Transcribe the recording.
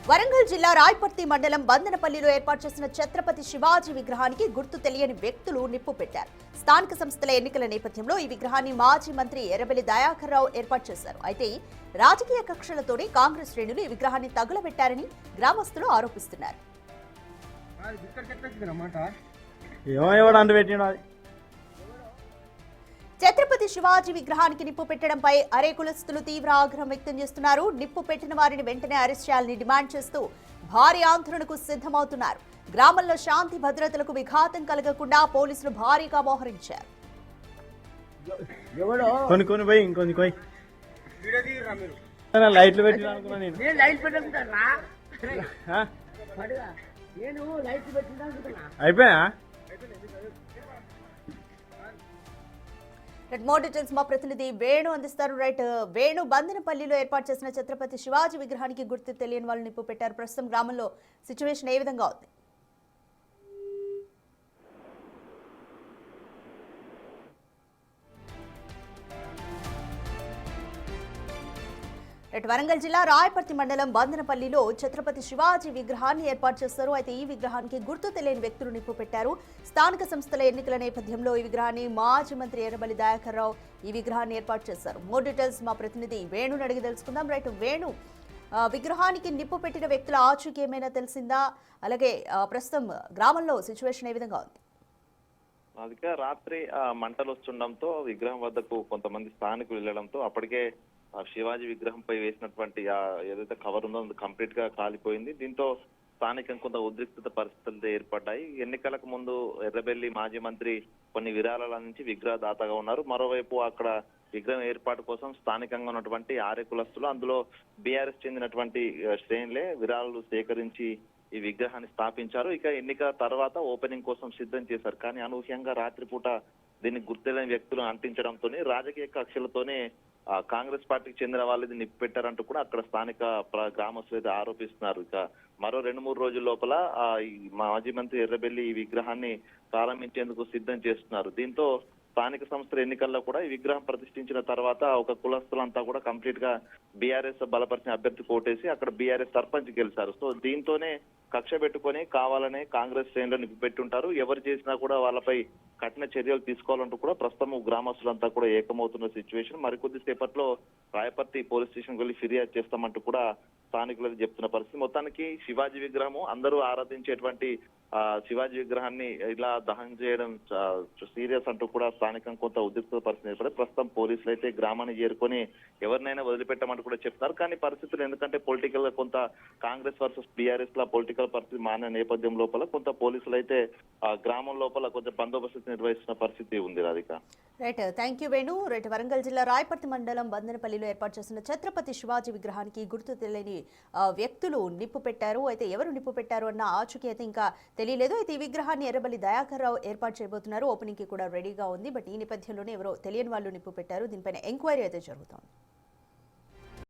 వరంగల్ జిల్లా రాయపర్తి మండలం బందనపల్లిలో ఏర్పాటు చేసిన ఛత్రపతి శివాజీ విగ్రహానికి గుర్తు తెలియని వ్యక్తులు నిప్పు పెట్టారు. స్థానిక సంస్థల ఎన్నికల నేపథ్యంలో ఈ విగ్రహాన్ని మాజీ మంత్రి ఎర్రబెల్లి దయాకర్ రావు ఏర్పాటు చేశారు. అయితే రాజకీయ కక్షలతోనే కాంగ్రెస్ శ్రేణులు ఈ విగ్రహాన్ని తగులబెట్టారని గ్రామస్తులు ఆరోపిస్తున్నారు. ఛత్రపతి శివాజీ విగ్రహానికి నిప్పు పెట్టడంపై అరే కులస్తులు తీవ్ర ఆగ్రహం వ్యక్తం చేస్తున్నారు. నిప్పు పెట్టిన వారిని వెంటనే అరెస్ట్ చేయాలని డిమాండ్ చేస్తూ భారీ ఆందోళనకు సిద్ధమవుతున్నారు. గ్రామంలో శాంతి భద్రతలకు విఘాతం కలగకుండా పోలీసులు భారీగా మోహరించారు. మోర్ డీటెయిల్స్ మా ప్రతినిధి వేణు అందిస్తారు. వేణు, బందనపల్లిలో ఏర్పాటు చేసిన ఛత్రపతి శివాజీ విగ్రహానికి గుర్తు తెలియని వాళ్ళు నిప్పు పెట్టారు. ప్రస్తుతం గ్రామంలో సిచ్యువేషన్ ఏ విధంగా ఉంది? వరంగల్ జిల్లా రాయపర్తి మండలం బందనపల్లిలో ఛత్రపతి శివాజీ విగ్రహాన్ని ఏర్పాటు చేస్తారు. అయితే ఈ విగ్రహానికి గుర్తు తెలియని వ్యక్తులు నిప్పు పెట్టారు. స్థానిక సంస్థల ఎన్నికల నేపథ్యంలో ఈ విగ్రహాన్ని మాజీ మంత్రి ఎర్రబెల్లి దయాకర్ రావు ఈ విగ్రహాన్ని ఏర్పాటు చేశారు. మోర్ డీటెయిల్స్ మా ప్రతినిధి వేణుని అడిగి తెలుసుకుందాం. వేణు, విగ్రహానికి నిప్పు పెట్టిన వ్యక్తుల ఆచూకీ ఏమైనా తెలిసిందా? అలాగే ప్రస్తుతం గ్రామంలో సిచ్యువేషన్ ఏ విధంగా ఉంది? అదిగా రాత్రి మంటలు వస్తుండడంతో విగ్రహం వద్దకు కొంతమంది స్థానికులు వెళ్లడంతో అప్పటికే శివాజీ విగ్రహంపై వేసినటువంటి ఏదైతే కవర్ ఉందో అది కంప్లీట్ గా కాలిపోయింది. దీంతో స్థానికంగా కొంత ఉద్రిక్తత పరిస్థితులు ఏర్పడ్డాయి. ఎన్నికలకు ముందు ఎర్రబెల్లి మాజీ మంత్రి కొన్ని విరాళాల నుంచి విగ్రహ దాతగా ఉన్నారు. మరోవైపు అక్కడ విగ్రహం ఏర్పాటు కోసం స్థానికంగా ఉన్నటువంటి ఆర్య కులస్తులు, అందులో బీఆర్ఎస్ చెందినటువంటి శ్రేణులే విరాళాలు సేకరించి ఈ విగ్రహాన్ని స్థాపించారు. ఇక ఎన్నిక తర్వాత ఓపెనింగ్ కోసం సిద్ధం చేశారు. కానీ అనూహ్యంగా రాత్రిపూట దీన్ని గుర్తులేని వ్యక్తులు అంటించడంతో రాజకీయ కక్షలతోనే కాంగ్రెస్ పార్టీకి చెందిన వాళ్ళు ఇది నిప్పు పెట్టారంటూ కూడా అక్కడ స్థానిక గ్రామస్తులు అయితే ఆరోపిస్తున్నారు. ఇక మరో 2-3 రోజుల లోపల మాజీ మంత్రి ఎర్రబెల్లి ఈ విగ్రహాన్ని ప్రారంభించేందుకు సిద్ధం చేస్తున్నారు. దీంతో స్థానిక సంస్థల ఎన్నికల్లో కూడా ఈ విగ్రహం ప్రతిష్ఠించిన తర్వాత ఒక కులస్తులంతా కూడా కంప్లీట్ గా బీఆర్ఎస్ బలపరిచిన అభ్యర్థి కోటేసి అక్కడ బీఆర్ఎస్ సర్పంచ్ గెలిచారు. సో దీంతోనే కక్ష పెట్టుకొని కావాలనే కాంగ్రెస్ శ్రేణులు నిప్పిపెట్టుంటారు. ఎవరు చేసినా కూడా వాళ్ళపై కఠిన చర్యలు తీసుకోవాలంటూ కూడా ప్రస్తుతం గ్రామస్తులంతా కూడా ఏకమవుతున్న సిచ్యువేషన్. మరికొద్ది సేపట్లో రాయపర్తి పోలీస్ స్టేషన్ వెళ్లి ఫిర్యాదు చేస్తామంటూ కూడా స్థానికులు చెప్తున్న పరిస్థితి. మొత్తానికి శివాజీ విగ్రహము అందరూ ఆరాధించేటువంటి శివాజీ విగ్రహాన్ని ఇలా దహనం చేయడం సీరియస్ అంటూ కూడా స్థానికంగా కొంత ఉద్రిక్త పరిస్థితి ఏర్పడి ప్రస్తుతం పోలీసులు అయితే గ్రామాన్ని చేరుకొని ఎవరినైనా వదిలిపెట్టమంటూ కూడా చెప్తున్నారు. కానీ పరిస్థితులు ఎందుకంటే పొలిటికల్ గా కొంత కాంగ్రెస్ వర్సెస్ బీఆర్ఎస్ లా పొలిటికల్ పరిస్థితి మారిన నేపథ్యం లోపల కొంత పోలీసులు అయితే గ్రామం లోపల కొంచెం బందోబస్తు నిర్వహిస్తున్న పరిస్థితి ఉంది. Radhika, thank you Venu. వరంగల్ జిల్లా రాయపర్తి మండలం బందనపల్లిలో ఏర్పాటు చేసిన ఛత్రపతి శివాజీ విగ్రహానికి గుర్తు తెలియని వ్యక్తులు నిప్పు పెట్టారు. అయితే ఎవరు నిప్పు పెట్టారు అన్న ఆచూకీ అయితే ఇంకా తెలియలేదు. అయితే ఈ విగ్రహాన్ని ఎర్రబెల్లి దయాకర్ రావు ఏర్పాటు చేయబోతున్నారు. ఓపెనింగ్ కి కూడా రెడీగా ఉంది. బట్ ఈ నేపథ్యంలోనే ఎవరో తెలియని వాళ్ళు నిప్పు పెట్టారు. దీనిపైన ఎంక్వైరీ అయితే జరుగుతోంది.